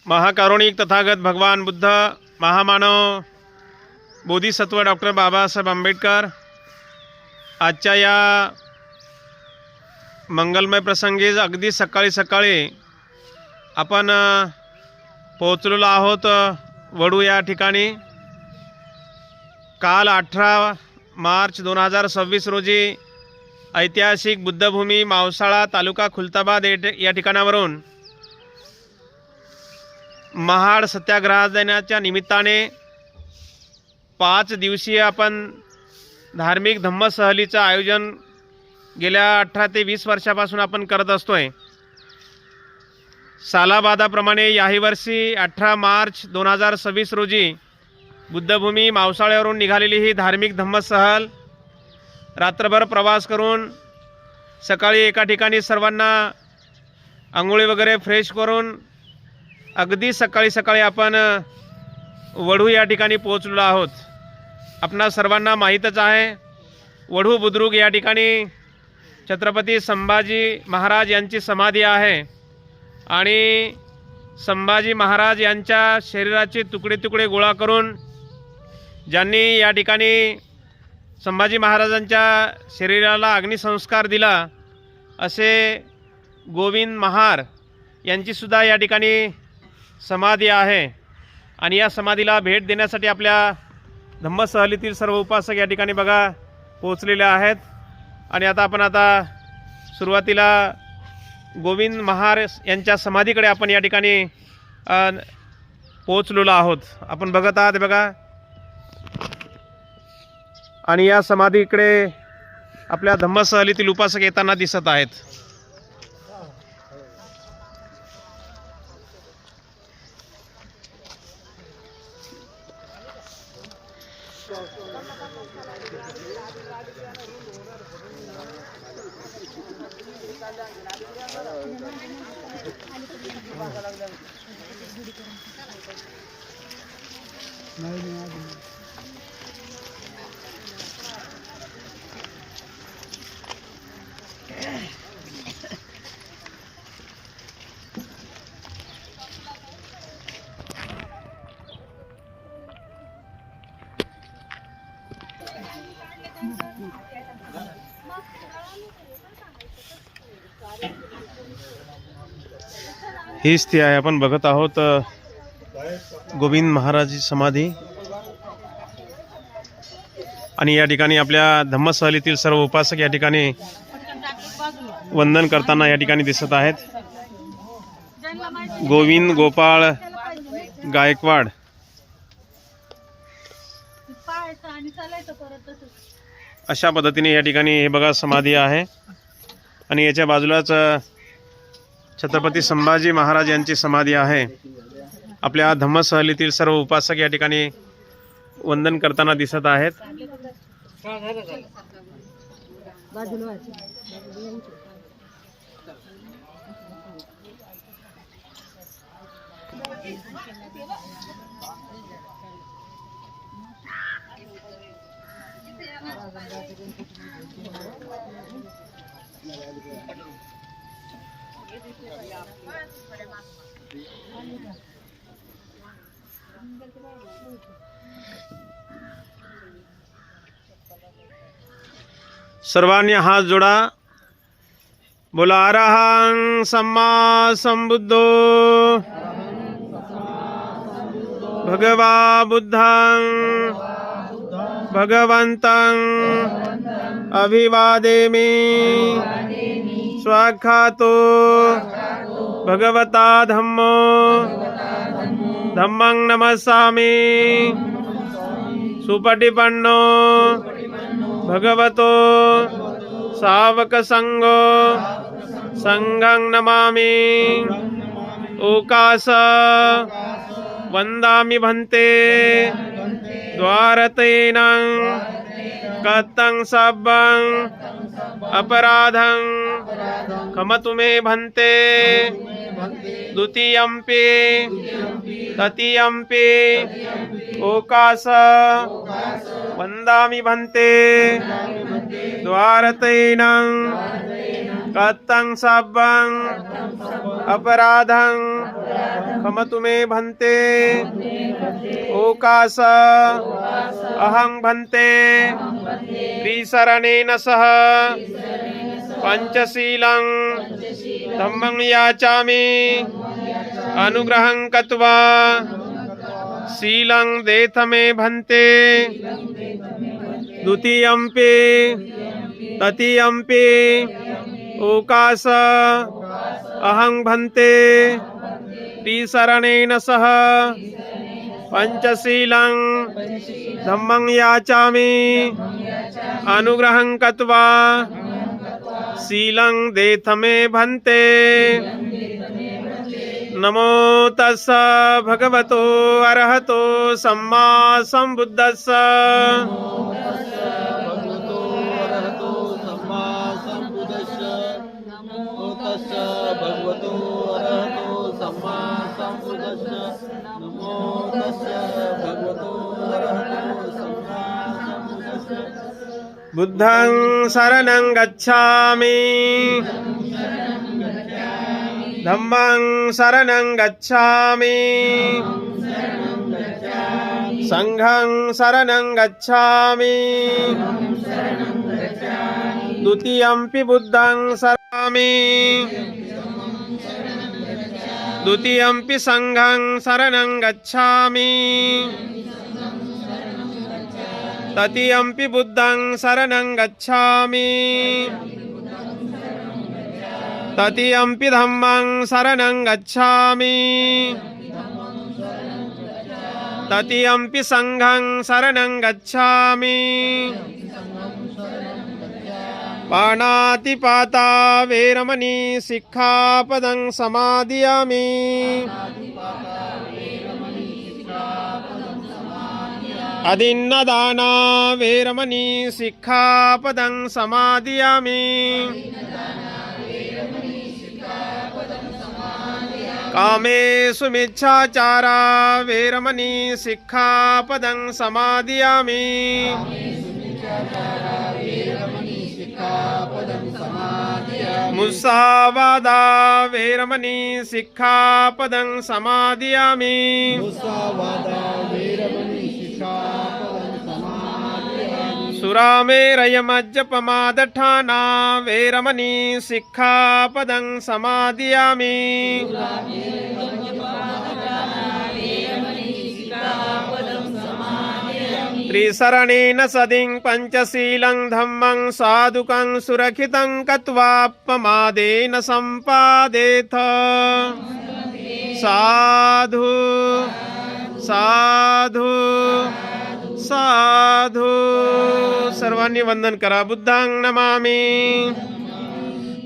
महाकारुणिक तथागत भगवान बुद्ध, महामानव बोधिसत्व डॉक्टर बाबासाहेब आंबेडकर आजच्या या मंगलमय प्रसंगी अगदी सकाळी सकाळी आपण पोहोचलेलो आहोत वडू या ठिकाणी। काल 18 मार्च 2026 रोजी ऐतिहासिक बुद्धभूमी मावसाळा तालुका खुलताबाद या ठिकाणावरून महाड सत्याग्रह दिनाच्या निमित्ताने 5 दिवसीय आपण धार्मिक धम्मसहलीचं आयोजन गेल्या 18 ते 20 वर्षापासून आपण करत असतोय। सालाबादाप्रमाणे याही वर्षी 18 मार्च 2026 रोजी बुद्धभूमी मावसाळ्यावरून निघालेली ही धार्मिक धम्मसहल रात्रभर प्रवास करून सकाळी एका ठिकाणी सर्वांना आंघोळी वगैरे फ्रेश करून अगदी सकाळी सकाळी आपण वढू या ठिकाणी पोहोचलो आहोत। आपणा सर्वांना माहीतच आहे, वढू बुद्रुक या ठिकाणी छत्रपती संभाजी महाराज यांची समाधी आहे आणि संभाजी महाराज यांच्या शरीराचे तुकडे तुकडे गोळा करून ज्यांनी या ठिकाणी संभाजी महाराजांच्या शरीराला अग्निसंस्कार दिला असे गोविंद महार यांची सुद्धा या ठिकाणी समाधी आहे। आणि या समाधीला भेट देण्यासाठी आपल्या धम्मसहलीतील सर्व उपासक या ठिकाणी बघा पोहोचलेले आहेत। आणि आता सुरुवातीला गोविंद महार यांच्या समाधीकडे आपण या ठिकाणी पोहोचलेलो आहोत। आपण बघत आहात बघा, आणि या समाधीकडे आपल्या धम्मसहलीतील उपासक येताना दिसत आहेत। हीच ती आहे, आपण बघत आहोत गोविंद महाराजांची समाधी। आणि या ठिकाणी आपल्या धम्मसहलीतील सर्व उपासक या ठिकाणी वंदन करताना या ठिकाणी दिसत आहेत। गोविंद गोपाळ गायकवाड अशा पद्धतीने या ठिकाणी हे बघा समाधी आहे। आणि याच्या बाजूलाच छत्रपती संभाजी महाराज यांची समाधी आहे। आपल्या धम्मसहलीतील सर्व उपासक या ठिकाणी वंदन करताना दिसत आहेत। सर्वांनी हात जोडा, बोला अरहं सम्मा संबुद्धो भगवा बुद्धं भगवन्तं अभिवादेमि स्वाख्यातो भगवता धम्मो धम्मं नमस्सामि सुपटिपन्नो भगवतो सावक संघो संघं नमामि ओकास वंदामि भन्ते द्वारतेनं कतं सब्बं अपराधं खमतु मे भन्ते द्वितीयंपि तृतीयंपि ओकास वंदामि भन्ते द्वारतेनं कत्तं सब्बं अपराधं क्षमतु मे भन्ते ओकास अहं भन्ते त्रिशरणेन सह पंचशीलं धम्मं याचामि अनुग्रहं कृत्वा शीलं देथ मे भन्ते द्वितीयंपि तृतीयंपि ओकास अहं भन्ते त्रिशरणेन सह पंचशीलं धम्मं याचामि अनुग्रहं कृत्वा शीलं देथ मे भन्ते। नमो तस्स भगवतो अरहतो सम्मा सम्बुद्धस्स। बुद्धं शरणं गच्छामि धम्मं शरणं गच्छामि संघं शरणं गच्छामि द्वितीयंपि बुद्धं शरणामि द्वितीयंपि संघं शरणं गच्छामि तृतीयंपि बुद्धं शरणं गच्छामि तृतीयंपि धम्मं शरणं गच्छामि तृतीयंपि संघं शरणं गच्छामि पाणातिपाता वेरमणि सिक्खापदं समादियामि अदिन्नदाना वेरमणि सिक्खापदं समादियामि कामेषु मिच्छाचारा वेरमणि सिक्खापदं समादियामि मुसावादा वेरमणि सिक्खापदं समादियामि सुरामेरयमज्जपमादठाना वेरमणि सिक्खापदं समादियामि त्रिशरणेन सदिं पंचशीलं धम्मं साधुकं सुरक्षितं कृत्वापमादेन सम्पादेथ। साधु साधु साधु। सर्वांनी वंदन करा। बुद्धं नमामि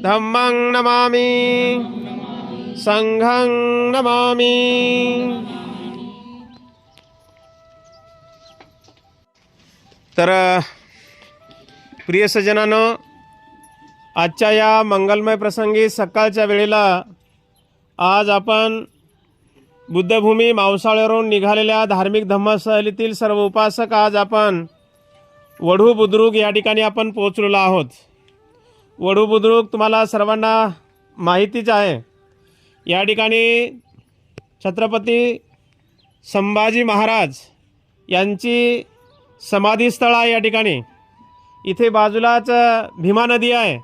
धम्मं नमामि संघं नमामि। तर प्रिय सज्जनांनो, आजच्या या मंगलमय प्रसंगी सकाळच्या वेळेला आज आपण बुद्धभूमी मावसाळ्यावरून निघालेल्या धार्मिक धम्मसहलीतील सर्व उपासक आज आपण वढू बुद्रुक या ठिकाणी आपण पोहोचलेलो आहोत। वढू बुद्रुक तुम्हाला सर्वांना माहितीच आहे। या ठिकाणी छत्रपती संभाजी महाराज यांची समाधीस्थळ आहे। या ठिकाणी इथे बाजूलाच भीमा नदी आहे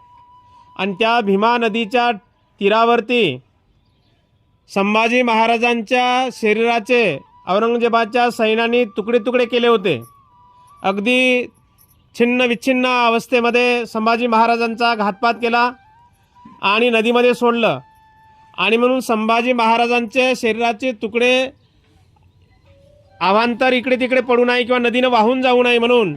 आणि त्या भीमा नदीच्या तीरावरती संभाजी महाराजांच्या शरीराचे औरंगजेबाच्या सैन्याने तुकडे तुकडे केले होते। अगदी छिन्न विच्छिन्न अवस्थेमध्ये संभाजी महाराजांचा घातपात केला आणि नदीमध्ये सोडलं। आणि म्हणून संभाजी महाराजांचे शरीराचे तुकडे अवांतर इकडे तिकडे पडू नये किंवा नदीनं वाहून जाऊ नये म्हणून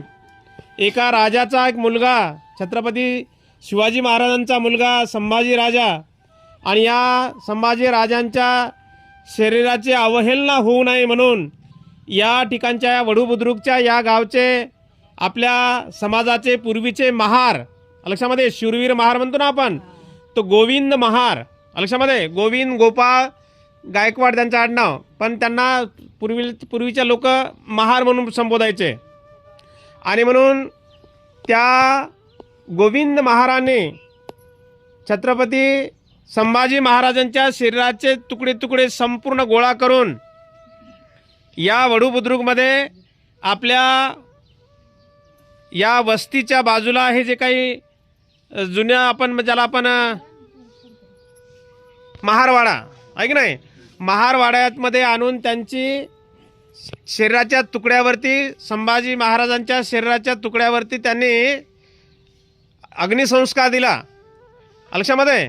एका राजाचा एक मुलगा, छत्रपती शिवाजी महाराजांचा मुलगा संभाजी राजा, आणि या संभाजी राजांच्या शरीराची अवहेलना होऊ नये म्हणून या ठिकाणच्या वढू बुद्रुकच्या या गावचे आपल्या समाजाचे पूर्वीचे महार, लक्षामध्ये शूरवीर महार म्हणतो ना आपण, तो गोविंद महार, लक्षामध्ये गोविंद गोपाळ गायकवाड त्यांचं आडनाव, पण त्यांना पूर्वीच्या लोक महार म्हणून संबोधायचे। आणि म्हणून त्या गोविंद महाराने छत्रपती संभाजी महाराजांच्या शरीराचे तुकडे तुकडे संपूर्ण गोळा करून या वडू बुद्रुकमध्ये आपल्या या वस्तीच्या बाजूला हे जे काही जुन्या आपण ज्याला आपण महारवाडा आहे की नाही, महारवाड्यामध्ये आणून त्यांची शरीराच्या तुकड्यावरती, संभाजी महाराजांच्या शरीराच्या तुकड्यावरती त्यांनी अग्निसंस्कार दिला लक्षामध्ये.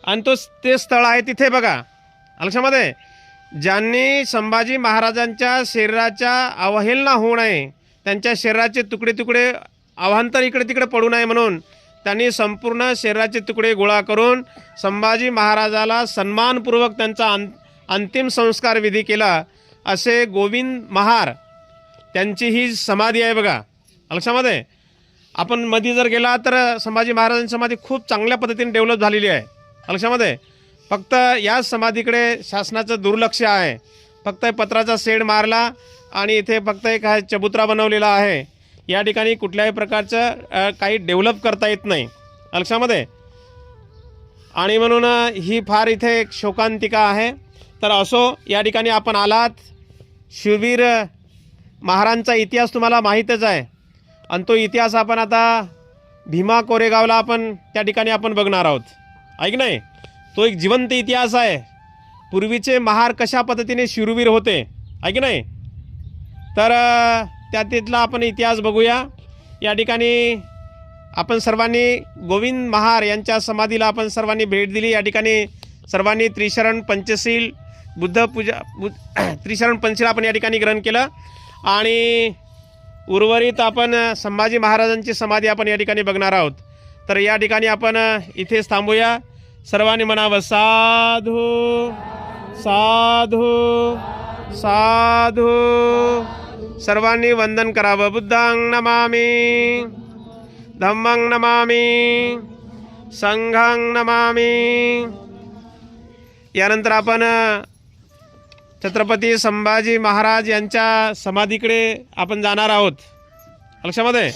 आणि ते स्थळ आहे तिथे बघा लक्षामध्ये, ज्यांनी संभाजी महाराजांच्या शरीराच्या अवहेलना होऊ नये, त्यांच्या शरीराचे तुकडे तुकडे अवांतर इकडे तिकडे पडू नये म्हणून त्यांनी संपूर्ण शरीराचे तुकडे गोळा करून संभाजी महाराजाला सन्मानपूर्वक त्यांचा अंतिम संस्कार विधी केला. असे गोविंद महार त्यांची ही समाधी आहे बघा लक्षामध्ये. आपण मध्ये जर गेला तर संभाजी महाराजांची समाधी खूप चांगल्या पद्धतीने डेव्हलप झालेली आहे लक्षामध्ये. फक्त या समाधीकडे शासनाचं दुर्लक्ष आहे. फक्त पत्राचा शेड मारला आणि इथे फक्त एक चबुतरा बनवलेला आहे. या ठिकाणी कुठल्याही प्रकारचं काही डेव्हलप करता येत नाही लक्षामध्ये. आणि म्हणून ही फार इथे एक शोकांतिका आहे. तर असो, या ठिकाणी आपण आलात, शिववीर महाराजांचा इतिहास तुम्हाला माहीतच आहे. आणि तो इतिहास आपण आता भीमा कोरेगावला आपण त्या ठिकाणी आपण बघणार आहोत ऐक नाही. तो एक जिवंत इतिहास आहे. पूर्वीचे महार कशा पद्धतीने शूरवीर होते ऐक नाही. तर त्यातला आपण इतिहास बघूया. या ठिकाणी आपण सर्वांनी गोविंद महार यांच्या समाधीला आपण सर्वांनी भेट दिली. या ठिकाणी सर्वांनी त्रिशरण पंचशील त्रिशरण पंचशील आपण या ठिकाणी ग्रहण केलं. आणि उर्वरित आपण संभाजी महाराजांची समाधी आपण या ठिकाणी बघणार आहोत. तर या ठिकाणी आपण इथेच थांबूया. सर्वांनी म्हणावं साधू साधू साधू. सर्वांनी वंदन करावं. बुद्धां नमामि, धम्मं नमामि, संघं नमामि. यानंतर आपण छत्रपती संभाजी महाराज यांच्या समाधीकडे आपण जाणार आहोत लक्षामध्ये.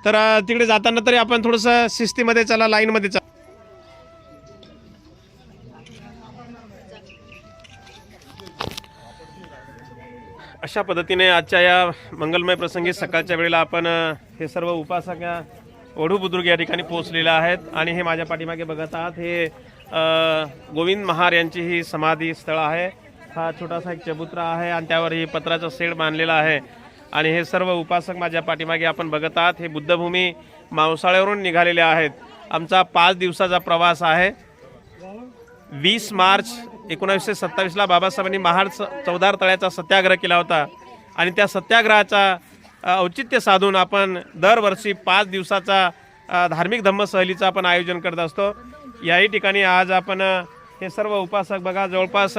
तर तिकडे जाताना तरी आपण थोडंसं शिस्तीमध्ये चला, लाईनमध्ये चला. अशा पद्धतीने आजच्या या मंगलमय प्रसंगी सकाळच्या वेळेला आपण हे सर्व उपासक या वडू बुद्रुक या ठिकाणी पोहोचलेले आहेत. आणि हे माझ्या पाठीमागे बघत आहात, हे गोविंद महार यांची ही समाधी स्थळ आहे. हा छोटासा एक चबुतरा आहे आणि त्यावर ही पत्राचा शेड बांधलेला आहे. आणि हे सर्व उपासक माझ्या पाठीमागे आपण बघत आहात, हे बुद्धभूमी मावसाळ्यावरून निघालेले आहेत. आमचा 5 दिवसाचा प्रवास आहे. 20 मार्च 1927ला बाबासाहेबांनी महाड चौदार तळ्याचा सत्याग्रह केला होता. आणि त्या सत्याग्रहाचा औचित्य साधून आपण दरवर्षी 5 दिवसाचा धार्मिक धम्मसहलीचं आपण आयोजन करत असतो. याही ठिकाणी आज आपण हे सर्व उपासक बघा, जवळपास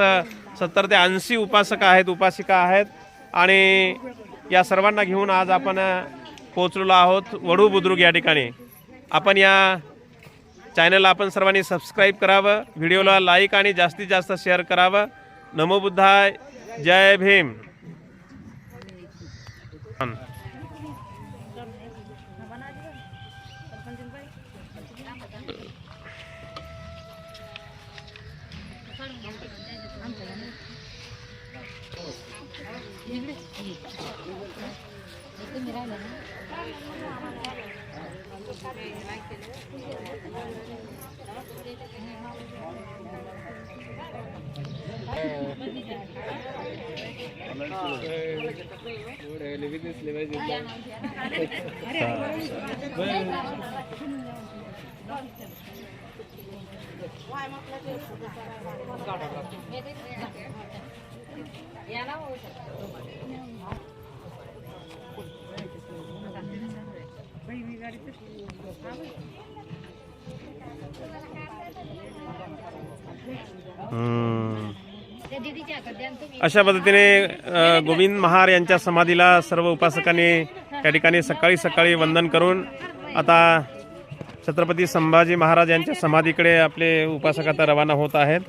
70 ते 80 उपासक आहेत, उपासिका आहेत. आणि या सर्वांना घेऊन आज आपण पोहोचलेलो आहोत वडू बुद्रुक या ठिकाणी. आपण या चॅनलला आपण सर्वांनी सबस्क्राईब करावं, व्हिडिओला लाईक आणि जास्तीत जास्त शेअर करावं. नमो बुद्धाय, जय भीम. अशा पद्धतीने गोविंद महार यांच्या समाधीला सर्व उपासकांनी त्या ठिकाणी सकाळी सकाळी वंदन करून आता छत्रपती संभाजी महाराज यांच्या समाधीकडे आपले उपासक आता रवाना होत आहेत.